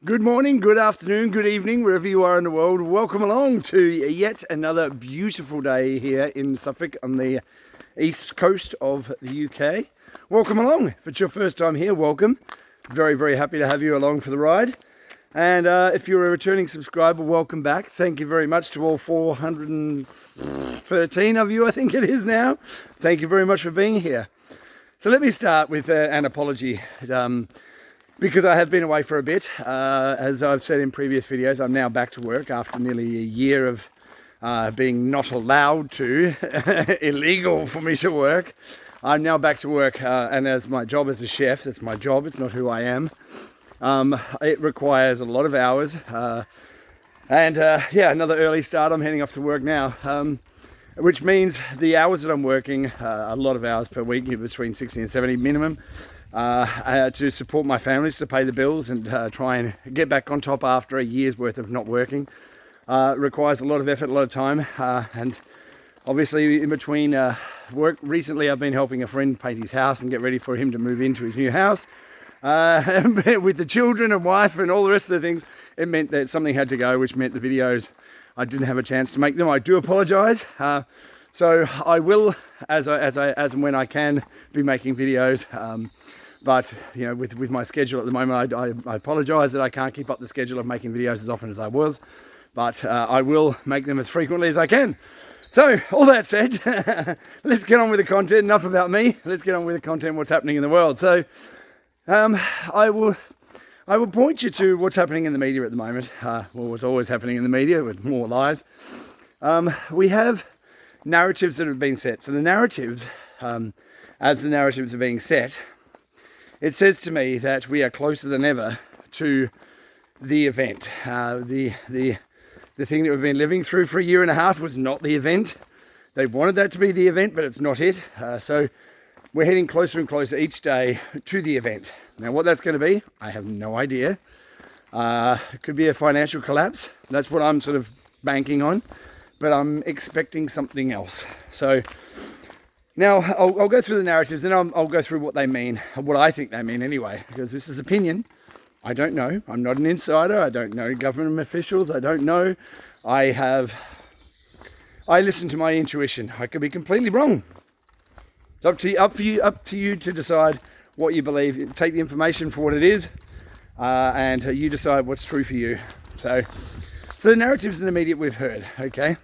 Good morning, good afternoon, good evening, wherever you are in the world. Welcome along to yet another beautiful day here in Suffolk on the east coast of the UK. Welcome along. If it's your first time here, welcome. Very, very happy to have you along for the ride. And if you're a returning subscriber, welcome back. Thank you very much to all 413 of you, I think it is now. Thank you very much for being here. So let me start with an apology. Because I have been away for a bit. As I've said in previous videos, I'm now back to work after nearly a year of being not allowed to, illegal for me to work. I'm now back to work, and as my job as a chef, that's my job, it's not who I am. It requires a lot of hours, yeah, another early start. I'm heading off to work now, which means the hours that I'm working, a lot of hours per week, between 60 and 70 minimum, to support my families, to pay the bills and try and get back on top after a year's worth of not working. Requires a lot of effort, a lot of time, and obviously in between work recently I've been helping a friend paint his house and get ready for him to move into his new house. With the children and wife and all the rest of the things, it meant that something had to go, which meant the videos, I didn't have a chance to make them. I do apologize. So I will, as and when I can, be making videos. But you know, with my schedule at the moment, I apologise that I can't keep up the schedule of making videos as often as I was. But I will make them as frequently as I can. So all that said, let's get on with the content. Enough about me. Let's get on with the content. What's happening in the world? So I will point you to what's happening in the media at the moment. What's always happening in the media with more lies. We have narratives that have been set. So the narratives, as the narratives are being set, it says to me that we are closer than ever to the event. The thing that we've been living through for a year and a half was not the event. They wanted that to be the event, but it's not it. So we're heading closer and closer each day to the event. Now, what that's going to be, I have no idea. It could be a financial collapse. That's what I'm sort of banking on. But I'm expecting something else. So now I'll go through the narratives and I'll go through what they mean, what I think they mean anyway, because this is opinion. I don't know. I'm not an insider. I don't know government officials. I don't know. I listen to my intuition. I could be completely wrong. It's up to you to decide what you believe. Take the information for what it is, and you decide what's true for you. So the narratives in the media we've heard, okay?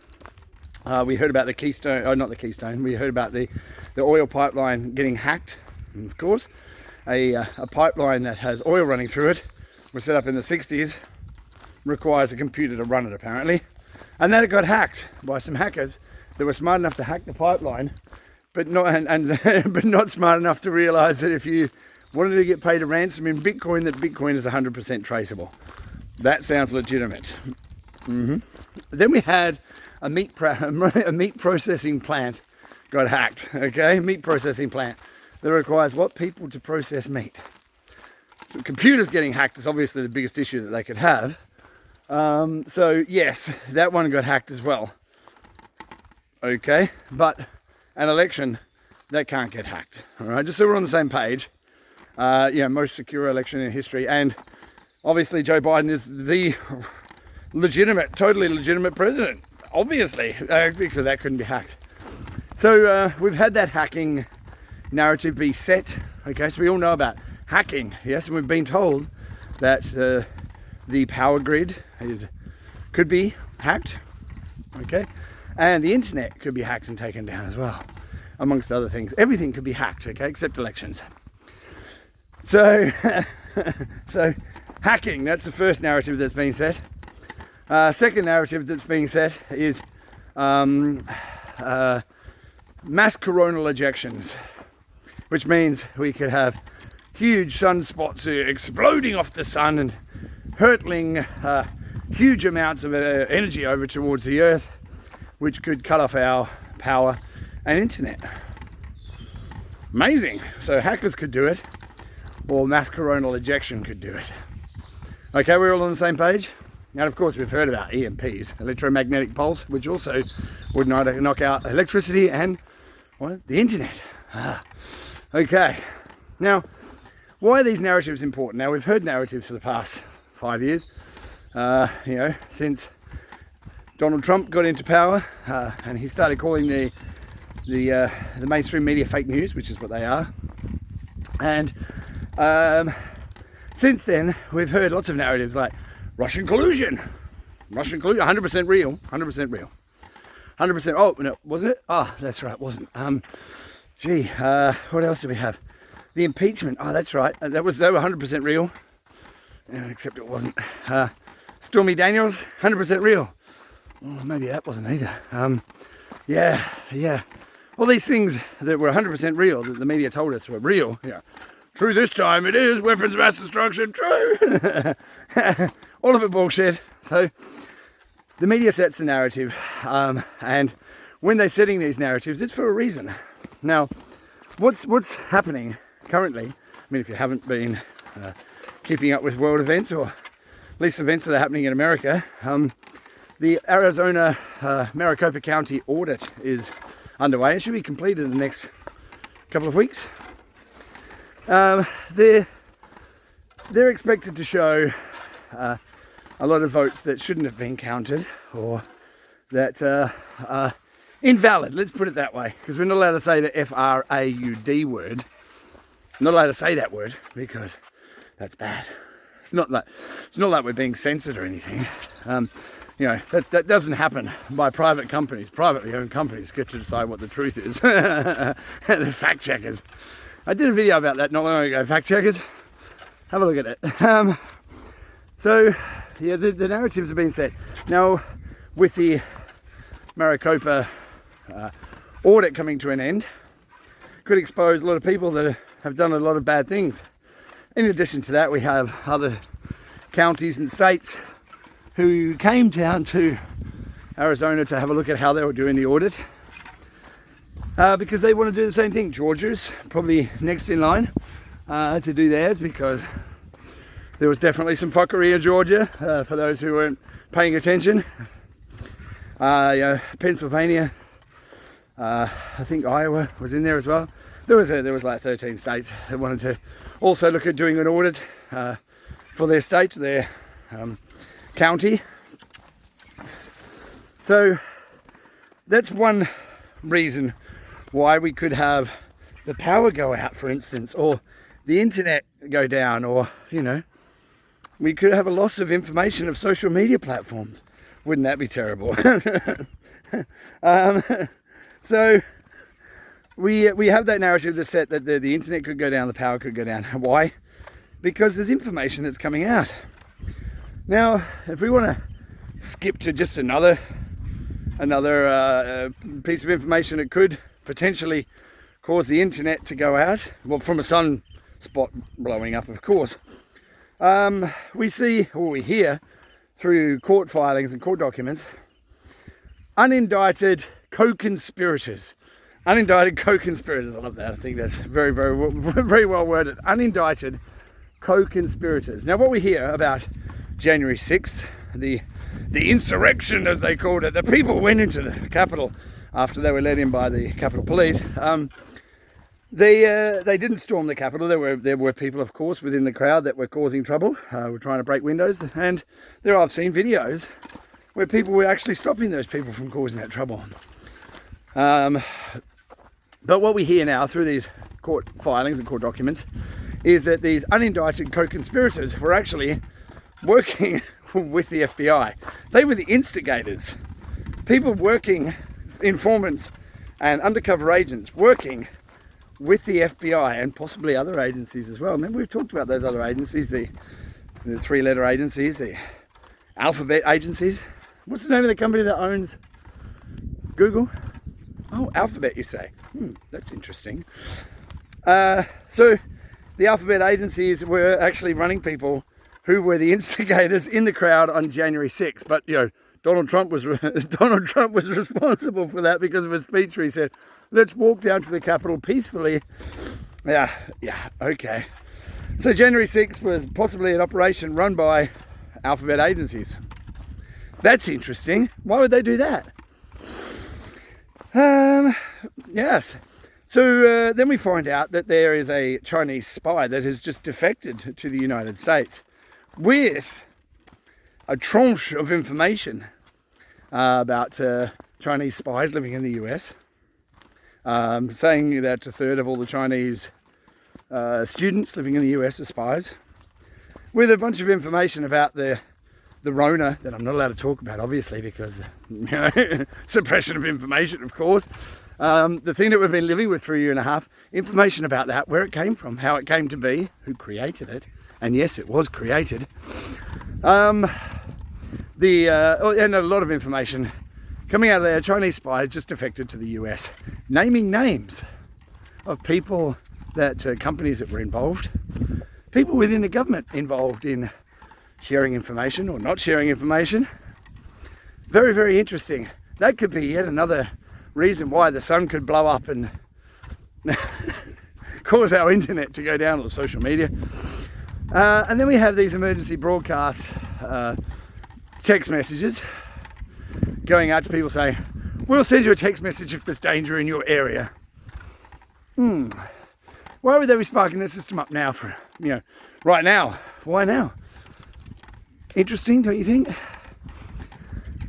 We heard about the Keystone, not the Keystone, we heard about the oil pipeline getting hacked. And of course, a pipeline that has oil running through it was set up in the 60s, requires a computer to run it apparently. And then it got hacked by some hackers that were smart enough to hack the pipeline, but not smart enough to realize that if you wanted to get paid a ransom in Bitcoin, that Bitcoin is 100% traceable. That sounds legitimate. Then we had a meat processing plant got hacked. Okay, meat processing plant that requires what? People to process meat. So computers getting hacked is obviously the biggest issue that they could have. So yes, that one got hacked as well. Okay, but an election that can't get hacked. All right, just so we're on the same page. Most secure election in history, and obviously Joe Biden is the totally legitimate president, obviously, because that couldn't be hacked. So we've had that hacking narrative be set. Okay, so we all know about hacking, yes, and we've been told that the power grid could be hacked, okay, and the internet could be hacked and taken down as well, amongst other things. Everything could be hacked, okay, except elections. So hacking, that's the first narrative that's being set. Second narrative that's being set is mass coronal ejections, which means we could have huge sunspots exploding off the sun and hurtling huge amounts of energy over towards the earth, which could cut off our power and internet. Amazing. So hackers could do it, or mass coronal ejection could do it. Okay, we're all on the same page? And of course we've heard about EMPs, electromagnetic pulse, which also would knock out electricity and the internet. Okay, now why are these narratives important? Now we've heard narratives for the past 5 years, since Donald Trump got into power, and he started calling the mainstream media fake news, which is what they are. And since then, we've heard lots of narratives like Russian collusion, 100% real, 100% real, 100%. Oh no, wasn't it? Oh, that's right, it wasn't. What else do we have? The impeachment. Oh, that's right. They were 100% real, except it wasn't. Stormy Daniels, 100% real. Oh, maybe that wasn't either. Yeah. All these things that were 100% real, that the media told us were real. Yeah. True this time it is. Weapons of mass destruction. True. All of it bullshit. So the media sets the narrative, and when they're setting these narratives, it's for a reason. Now, what's happening currently? I mean, if you haven't been keeping up with world events, or at least events that are happening in America, the Arizona Maricopa County audit is underway. It should be completed in the next couple of weeks. They're expected to show a lot of votes that shouldn't have been counted, or that are invalid. Let's put it that way, because we're not allowed to say the FRAUD word. I'm not allowed to say that word because that's bad. It's not like we're being censored or anything. That doesn't happen by private companies. Privately owned companies get to decide what the truth is. The fact checkers. I did a video about that not long ago. Fact checkers. Have a look at it. The narratives have been set. Now, with the Maricopa audit coming to an end, could expose a lot of people that have done a lot of bad things. In addition to that, we have other counties and states who came down to Arizona to have a look at how they were doing the audit, because they want to do the same thing. Georgia's probably next in line to do theirs, because there was definitely some fuckery in Georgia, for those who weren't paying attention. Pennsylvania, I think Iowa was in there as well. There was like 13 states that wanted to also look at doing an audit for their state, their county. So that's one reason why we could have the power go out, for instance, or the internet go down, or we could have a loss of information of social media platforms. Wouldn't that be terrible? So we have that narrative that's set that the internet could go down, the power could go down. Why? Because there's information that's coming out. Now, if we want to skip to just another piece of information that could potentially cause the internet to go out, well, from a sunspot blowing up, of course, we see, or we hear through court filings and court documents, unindicted co-conspirators. Unindicted co-conspirators. I love that. I think that's very, very, very well worded. Unindicted co-conspirators. Now, what we hear about January 6th, the insurrection, as they called it, the people went into the Capitol after they were let in by the Capitol Police. They didn't storm the Capitol. There were people, of course, within the crowd that were causing trouble, were trying to break windows, and I've seen videos where people were actually stopping those people from causing that trouble. But what we hear now through these court filings and court documents is that these unindicted co-conspirators were actually working with the FBI. They were the instigators. People working, informants and undercover agents working with the FBI and possibly other agencies as well. Remember, we've talked about those other agencies, the three-letter agencies, the alphabet agencies. What's the name of the company that owns Google? Oh, Alphabet, you say. That's interesting. So the Alphabet agencies were actually running people who were the instigators in the crowd on January 6th. But, Donald Trump was responsible for that because of a speech where he said, "Let's walk down to the Capitol peacefully." Yeah, okay. So January 6th was possibly an operation run by Alphabet agencies. That's interesting. Why would they do that? Yes. So then we find out that there is a Chinese spy that has just defected to the United States with a tranche of information about Chinese spies living in the US, saying that a third of all the Chinese students living in the US are spies, with a bunch of information about the Rona that I'm not allowed to talk about, obviously, because suppression of information, of course. The thing that we've been living with for a year and a half, information about that, where it came from, how it came to be, who created it, and yes, it was created. And a lot of information coming out of there. Chinese spies just defected to the US, naming names of people that companies that were involved, people within the government involved in sharing information or not sharing information. Very, very interesting. That could be yet another reason why the sun could blow up and cause our internet to go down, or social media. And then we have these emergency broadcast text messages going out to people saying, we'll send you a text message if there's danger in your area. Why would they be sparking the system up now for, right now? Why now? Interesting, don't you think?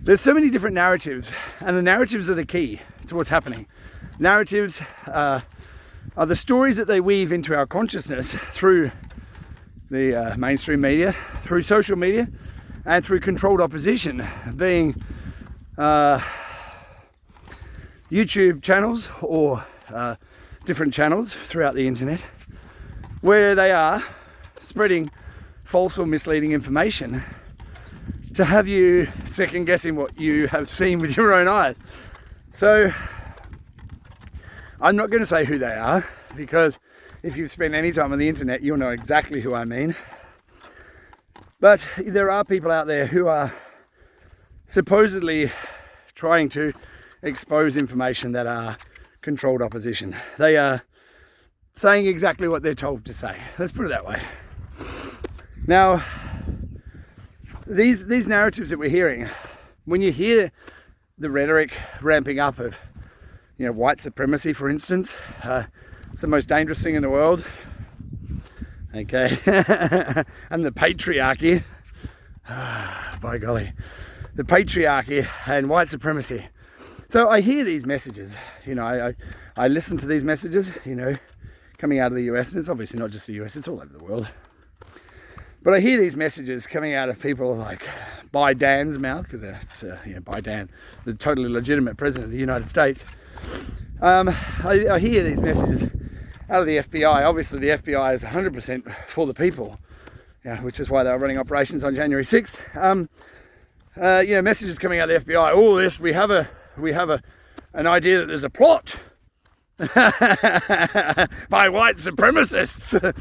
There's so many different narratives, and the narratives are the key to what's happening. Narratives are the stories that they weave into our consciousness through the mainstream media, through social media, and through controlled opposition, being YouTube channels or different channels throughout the internet, where they are spreading false or misleading information to have you second guessing what you have seen with your own eyes. So I'm not going to say who they are, because if you've spent any time on the internet, you'll know exactly who I mean. But there are people out there who are supposedly trying to expose information that are controlled opposition. They are saying exactly what they're told to say. Let's put it that way. Now, these narratives that we're hearing, when you hear the rhetoric ramping up of, white supremacy, for instance, it's the most dangerous thing in the world. Okay, and the patriarchy, by golly, the patriarchy and white supremacy. So I hear these messages, I listen to these messages, coming out of the US, and it's obviously not just the US, it's all over the world. But I hear these messages coming out of people like by Dan's mouth, because it's by Dan, the totally legitimate president of the United States. I hear these messages out of the FBI. Obviously, the FBI is 100% for the people, which is why they were running operations on January 6th. Messages coming out of the FBI. Oh, this we have an idea that there's a plot by white supremacists.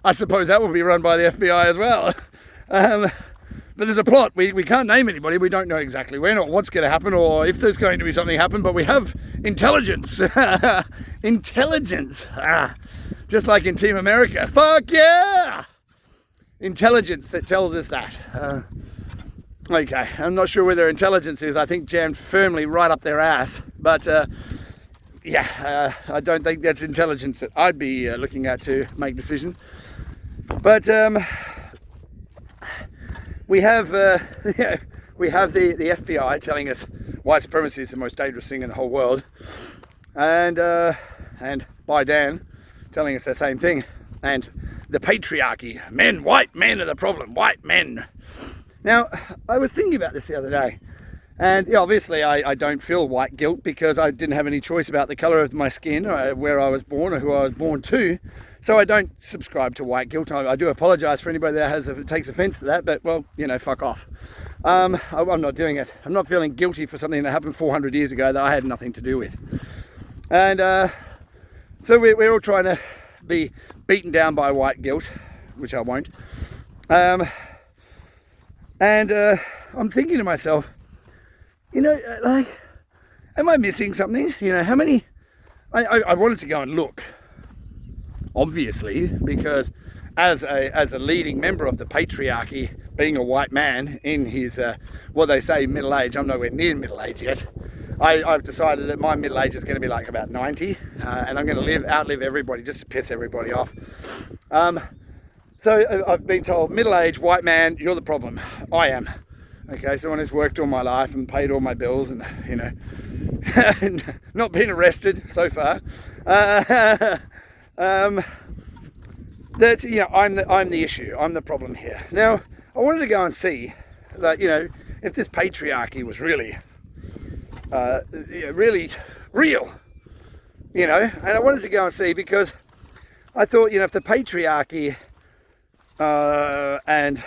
I suppose that will be run by the FBI as well. But there's a plot. We can't name anybody. We don't know exactly when or what's going to happen or if there's going to be something happen, but we have intelligence. Intelligence. Just like in Team America. Fuck yeah! Intelligence that tells us that. Okay, I'm not sure where their intelligence is. I think jammed firmly right up their ass. But I don't think that's intelligence that I'd be looking at to make decisions. But we have the FBI telling us white supremacy is the most dangerous thing in the whole world, and by Dan telling us the same thing, and the patriarchy, white men are the problem, white men. Now, I was thinking about this the other day, and obviously I don't feel white guilt because I didn't have any choice about the colour of my skin, or where I was born, or who I was born to. So I don't subscribe to white guilt. I do apologise for anybody that takes offence to that, but, well, fuck off. I'm not doing it. I'm not feeling guilty for something that happened 400 years ago that I had nothing to do with. And so we're all trying to be beaten down by white guilt, which I won't. And I'm thinking to myself, am I missing something? How many... I wanted to go and look, obviously, because as a leading member of the patriarchy, being a white man in his, what they say, middle age, I'm nowhere near middle age yet. I've decided that my middle age is going to be like about 90, and I'm going to outlive everybody just to piss everybody off. So I've been told, middle-aged white man, you're the problem. I am. Okay, someone who's worked all my life and paid all my bills and, you know, and not been arrested so far. That, you know, I'm the issue. I'm the problem here. Now, I wanted to go and see that, you know, if this patriarchy was really, really real, you know, and I wanted to go and see because I thought, you know, if the patriarchy and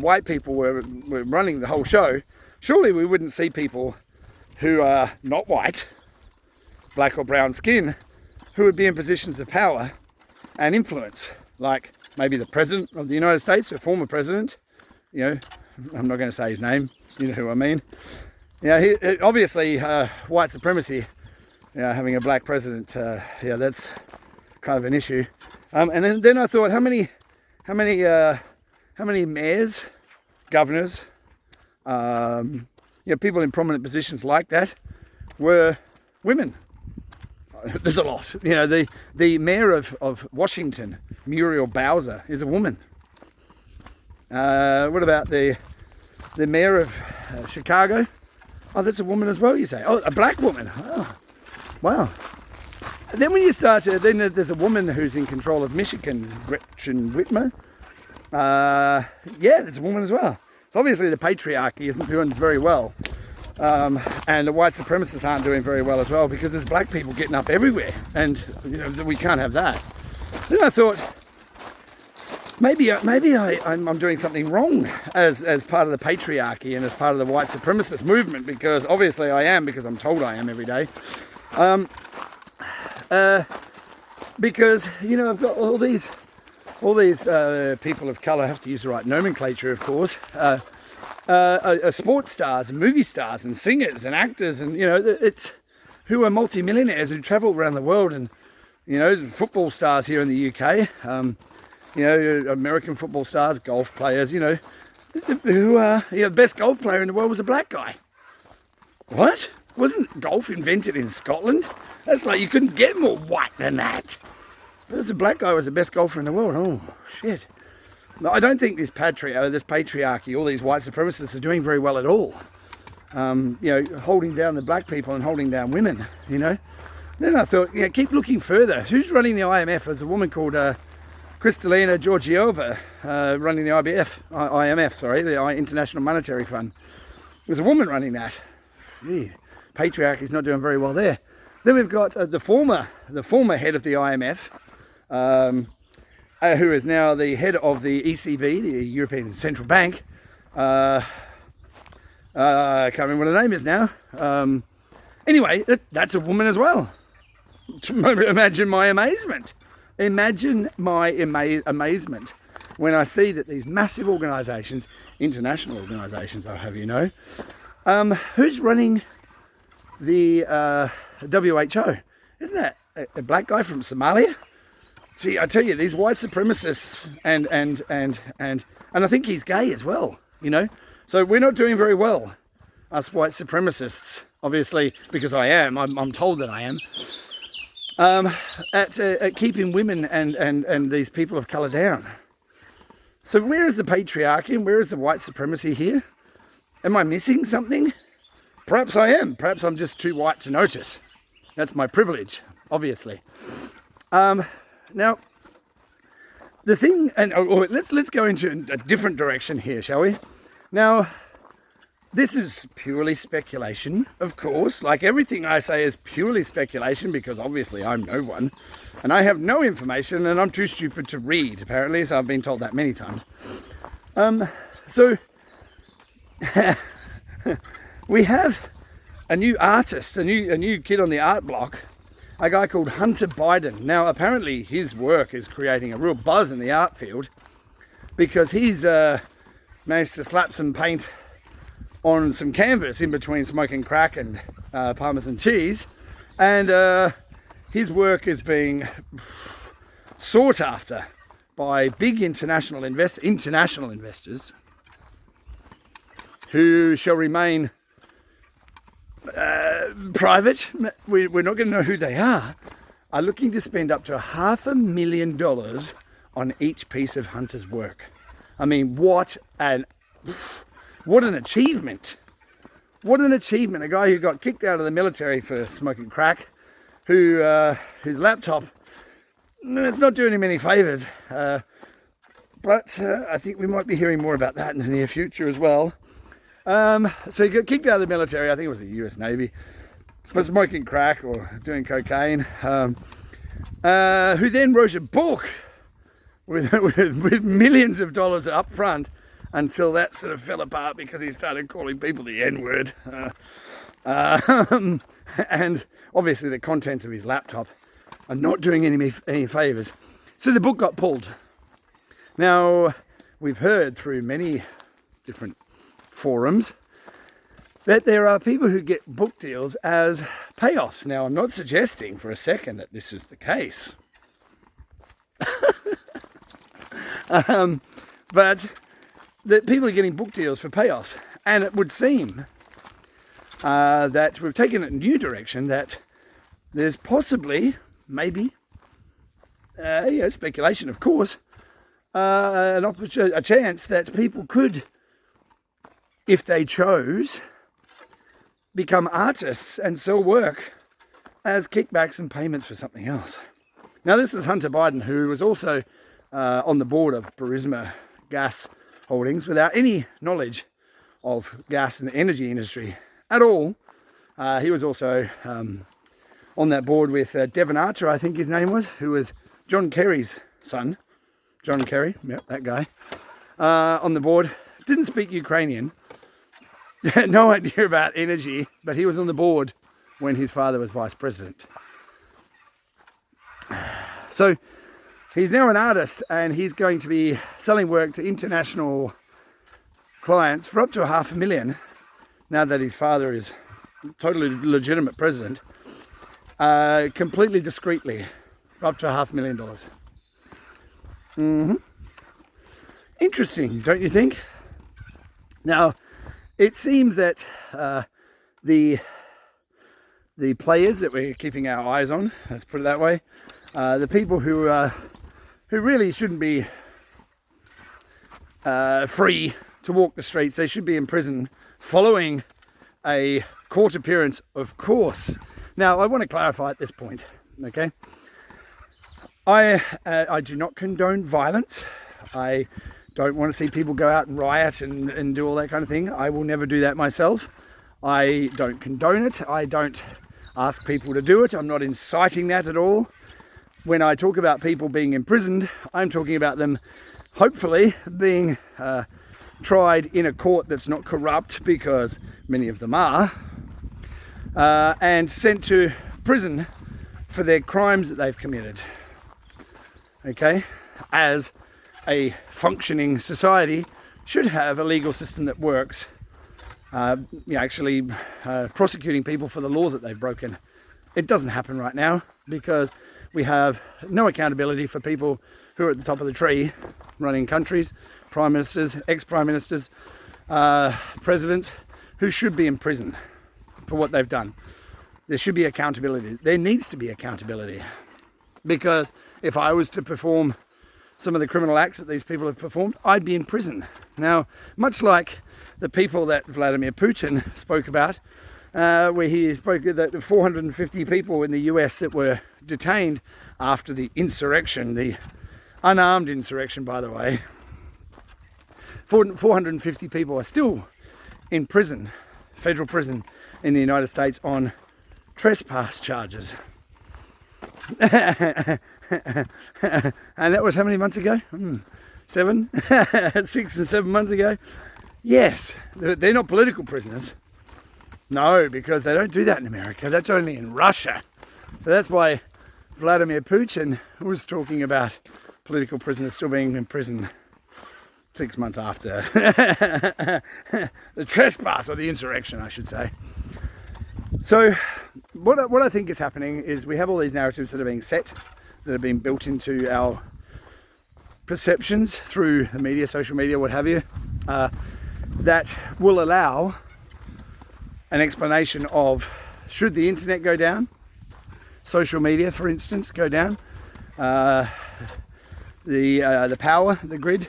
white people were running the whole show, surely we wouldn't see people who are not white, black or brown skin, who would be in positions of power and influence, like maybe the President of the United States, a former president, you know, I'm not going to say his name, you know who I mean. You know, obviously white supremacy, you know, having a black president, yeah, that's kind of an issue. And then I thought, how many mayors, governors, you know, people in prominent positions like that were women? There's a lot. You know, the mayor of Washington, Muriel Bowser, is a woman. What about the mayor of Chicago? Oh, that's a woman as well, you say? Oh, a black woman. Oh, wow. And then when you start to, then there's a woman who's in control of Michigan, Gretchen Whitmer. Yeah, there's a woman as well. So obviously the patriarchy isn't doing very well. And the white supremacists aren't doing very well as well because there's black people getting up everywhere. And, you know, we can't have that. Then I thought, maybe I'm doing something wrong as part of the patriarchy and as part of the white supremacist movement, because obviously I am, because I'm told I am every day. Because, you know, I've got all these people of colour, I have to use the right nomenclature, of course, sports stars and movie stars and singers and actors, and, you know, it's who are multi-millionaires who travel around the world, and, you know, football stars here in the UK, you know, American football stars, golf players, you know, who are, you know, the best golf player in the world was a black guy. What? Wasn't golf invented in Scotland? That's like, you couldn't get more white than that. There's a black guy who was the best golfer in the world. Oh, shit. No, I don't think this patriarchy, all these white supremacists are doing very well at all. You know, holding down the black people and holding down women, you know. Then I thought, yeah, keep looking further. Who's running the IMF? There's a woman called Kristalina Georgieva running the IMF, the International Monetary Fund. There's a woman running that. Gee, patriarchy's not doing very well there. Then we've got the former head of the IMF, who is now the head of the ECB, the European Central Bank. I can't remember what her name is now. Anyway, that's a woman as well. Imagine my amazement. Imagine my amazement when I see that these massive organisations, international organisations, I'll have you know, who's running the WHO? Isn't that a black guy from Somalia? See, I tell you, these white supremacists and I think he's gay as well, you know. So we're not doing very well, us white supremacists, obviously, because I am. I'm told that I am. At keeping women and these people of colour down. So where is the patriarchy and where is the white supremacy here? Am I missing something? Perhaps I am. Perhaps I'm just too white to notice. That's my privilege, obviously. Now, the thing, and let's go into a different direction here, shall we? Now, this is purely speculation, of course. Like everything I say is purely speculation because obviously I'm no one. And I have no information and I'm too stupid to read, apparently. So I've been told that many times. So we have a new artist, a new kid on the art block, a guy called Hunter Biden. Now, apparently his work is creating a real buzz in the art field because he's managed to slap some paint on some canvas in between smoking crack and Parmesan cheese, and his work is being sought after by big international investors who shall remain private. We're not going to know who they are looking to spend up to $500,000 on each piece of Hunter's work. I mean, what an achievement. What an achievement. A guy who got kicked out of the military for smoking crack, whose laptop, it's not doing him any favours. But I think we might be hearing more about that in the near future as well. So he got kicked out of the military, I think it was the US Navy, for smoking crack or doing cocaine. Who then wrote a book with millions of dollars up front until that sort of fell apart because he started calling people the N-word. And obviously the contents of his laptop are not doing any favours. So the book got pulled. Now, we've heard through many different forums that there are people who get book deals as payoffs. Now, I'm not suggesting for a second that this is the case. But that people are getting book deals for payoffs. And it would seem that we've taken it in a new direction, that there's possibly, maybe, speculation of course, a chance that people could, if they chose, become artists and sell work as kickbacks and payments for something else. Now, this is Hunter Biden, who was also on the board of Burisma Gas Holdings without any knowledge of gas and the energy industry at all. He was also on that board with Devon Archer, I think his name was, who was John Kerry's son. John Kerry, yep, that guy, on the board. Didn't speak Ukrainian, no idea about energy, but he was on the board when his father was vice president. So he's now an artist, and he's going to be selling work to international clients for up to $500,000 now that his father is totally legitimate president, completely discreetly, up to $500,000. Interesting, don't you think? Now, it seems that the players that we're keeping our eyes on, let's put it that way, the people who really shouldn't be free to walk the streets, they should be in prison following a court appearance, of course. Now, I want to clarify at this point, okay? I do not condone violence. I don't want to see people go out and riot and do all that kind of thing. I will never do that myself. I don't condone it. I don't ask people to do it. I'm not inciting that at all. When I talk about people being imprisoned, I'm talking about them hopefully being tried in a court that's not corrupt, because many of them are, and sent to prison for their crimes that they've committed. Okay, as a functioning society should have a legal system that works, actually prosecuting people for the laws that they've broken. It doesn't happen right now because we have no accountability for people who are at the top of the tree running countries, prime ministers, ex-prime ministers, presidents, who should be in prison for what they've done. There should be accountability. There needs to be accountability, because if I was to perform some of the criminal acts that these people have performed, I'd be in prison. Now, much like the people that Vladimir Putin spoke about, where he spoke that 450 people in the US that were detained after the insurrection, the unarmed insurrection, by the way, 450 people are still in prison, federal prison in the United States, on trespass charges. And that was how many months ago? 7? 6 and 7 months ago? Yes, they're not political prisoners. No, because they don't do that in America. That's only in Russia. So that's why Vladimir Putin was talking about political prisoners still being in prison 6 months after the trespass, or the insurrection, I should say. So what I think is happening is we have all these narratives that are being set, that have been built into our perceptions through the media, social media, what have you, that will allow an explanation of, should the internet go down, social media, for instance, go down, the power, the grid.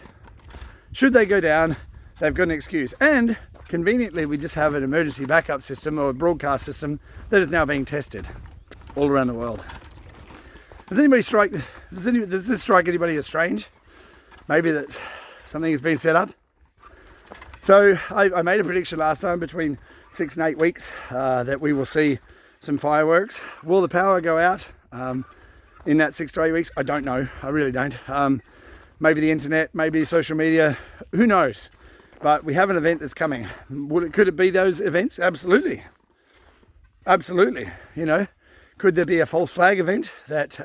Should they go down, they've got an excuse. And conveniently, we just have an emergency backup system or a broadcast system that is now being tested all around the world. Does this strike anybody as strange? Maybe that something has been set up. So I made a prediction last time between 6 and 8 weeks that we will see some fireworks. Will the power go out in that 6 to 8 weeks? I don't know. I really don't. Maybe the internet, maybe social media, who knows? But we have an event that's coming. Could it be those events? Absolutely. Absolutely. You know, could there be a false flag event that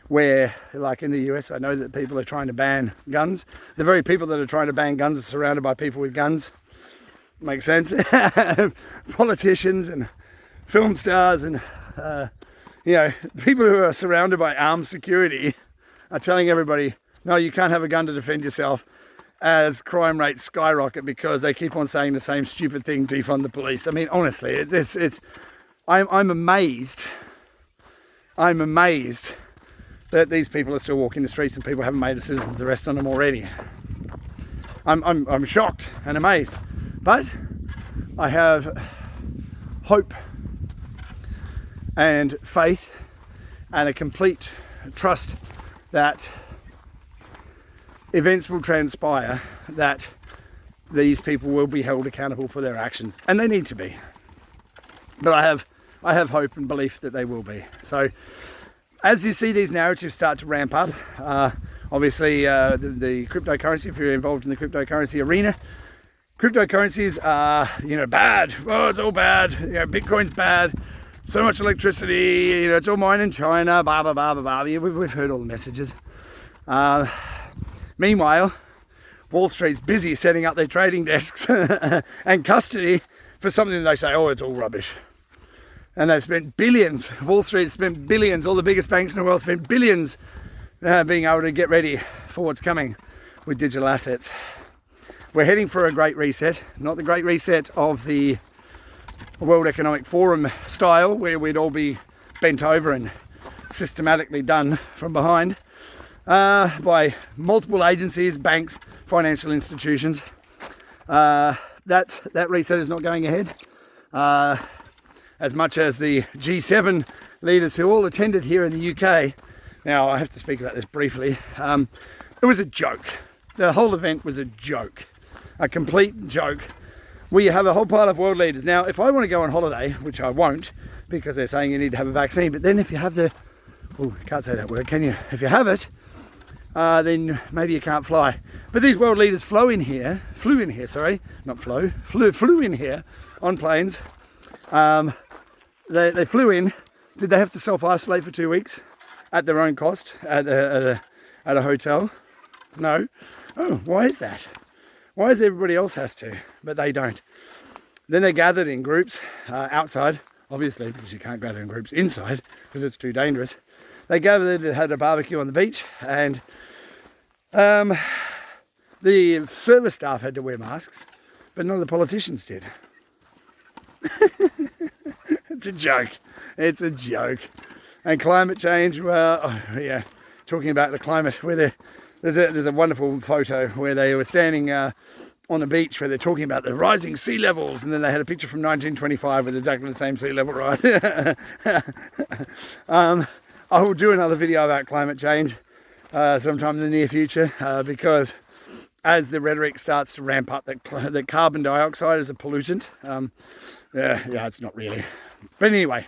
where, like in the US, I know that people are trying to ban guns. The very people that are trying to ban guns are surrounded by people with guns. Makes sense. Politicians and film stars and, you know, people who are surrounded by armed security are telling everybody, no, you can't have a gun to defend yourself, as crime rates skyrocket because they keep on saying the same stupid thing, defund the police. I mean, honestly, I'm amazed. I'm amazed that these people are still walking the streets and people haven't made a citizen's arrest on them already. I'm shocked and amazed, but I have hope and faith and a complete trust that events will transpire, that these people will be held accountable for their actions, and they need to be. But I have hope and belief that they will be. So as you see these narratives start to ramp up, obviously the cryptocurrency, if you're involved in the cryptocurrency arena, cryptocurrencies are, you know, bad. Oh, it's all bad. You know, Bitcoin's bad. So much electricity. You know, it's all mined in China. Blah blah blah blah blah. We've heard all the messages. Meanwhile, Wall Street's busy setting up their trading desks and custody for something that they say, oh, it's all rubbish. And they've spent billions. Wall Street spent billions. All the biggest banks in the world spent billions being able to get ready for what's coming with digital assets. We're heading for a great reset, not the great reset of the World Economic Forum style, where we'd all be bent over and systematically done from behind by multiple agencies, banks, financial institutions. That reset is not going ahead. As much as the G7 leaders who all attended here in the UK. Now, I have to speak about this briefly. It was a joke. The whole event was a joke, a complete joke. We have a whole pile of world leaders. Now, if I want to go on holiday, which I won't, because they're saying you need to have a vaccine, but then if you have the, oh, I can't say that word, can you? If you have it, then maybe you can't fly. But these world leaders flew in here on planes. They flew in. Did they have to self-isolate for 2 weeks at their own cost at a hotel? No. Oh, why is that? Why is everybody else has to, but they don't? Then they gathered in groups outside, obviously, because you can't gather in groups inside because it's too dangerous. They gathered and had a barbecue on the beach, and the service staff had to wear masks, but none of the politicians did. It's a joke. It's a joke. And climate change, well, oh, yeah, talking about the climate, where there's a wonderful photo where they were standing on the beach where they're talking about the rising sea levels, and then they had a picture from 1925 with exactly the same sea level rise. I will do another video about climate change sometime in the near future because as the rhetoric starts to ramp up that carbon dioxide is a pollutant, yeah, it's not really. But anyway,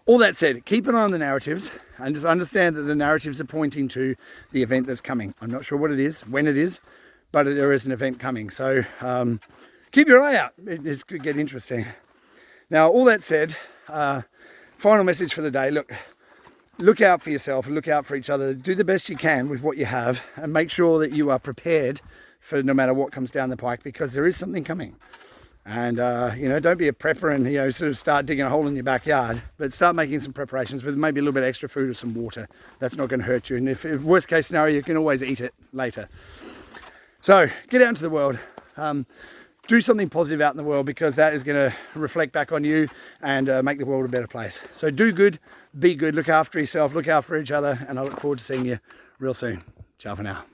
all that said, keep an eye on the narratives and just understand that the narratives are pointing to the event that's coming. I'm not sure what it is, when it is, but there is an event coming. So keep your eye out. It could get interesting. Now, all that said, final message for the day. Look out for yourself, look out for each other. Do the best you can with what you have and make sure that you are prepared for no matter what comes down the pike, because there is something coming. And, you know, don't be a prepper and, you know, sort of start digging a hole in your backyard, but start making some preparations with maybe a little bit of extra food or some water. That's not going to hurt you. And if worst case scenario, you can always eat it later. So get out into the world. Do do something positive out in the world, because that is going to reflect back on you and make the world a better place. So do good, be good, look after yourself, look after each other, and I look forward to seeing you real soon. Ciao for now.